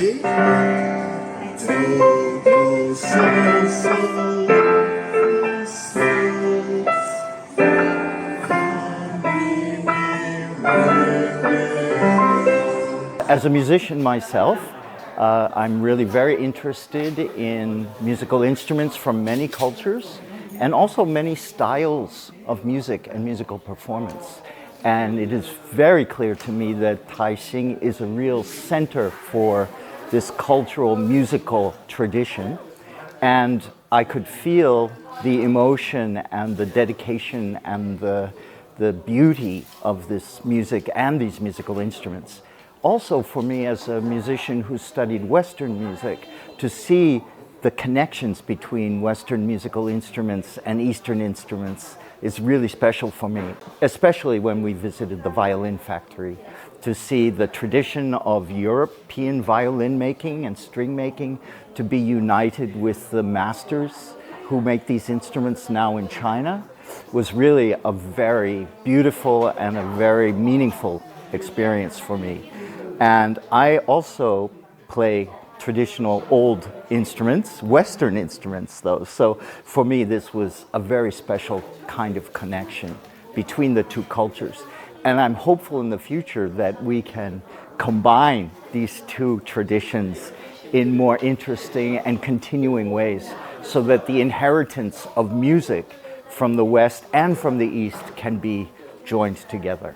As a musician myself, I'm really very interested in musical instruments from many cultures and also many styles of music and musical performance. And it is very clear to me that Taixing is a real center for this cultural musical tradition. And I could feel the emotion and the dedication and the beauty of this music and these musical instruments. Also for me as a musician who studied Western music, to see the connections between Western musical instruments and Eastern instruments is really special for me, especially when we visited the violin factory, to see the tradition of European violin making and string making to be united with the masters who make these instruments now in China was really a very beautiful and a very meaningful experience for me. And I also play traditional old instruments, Western instruments though. So for me, this was a very special kind of connection between the two cultures. And I'm hopeful in the future that we can combine these two traditions in more interesting and continuing ways so that the inheritance of music from the West and from the East can be joined together.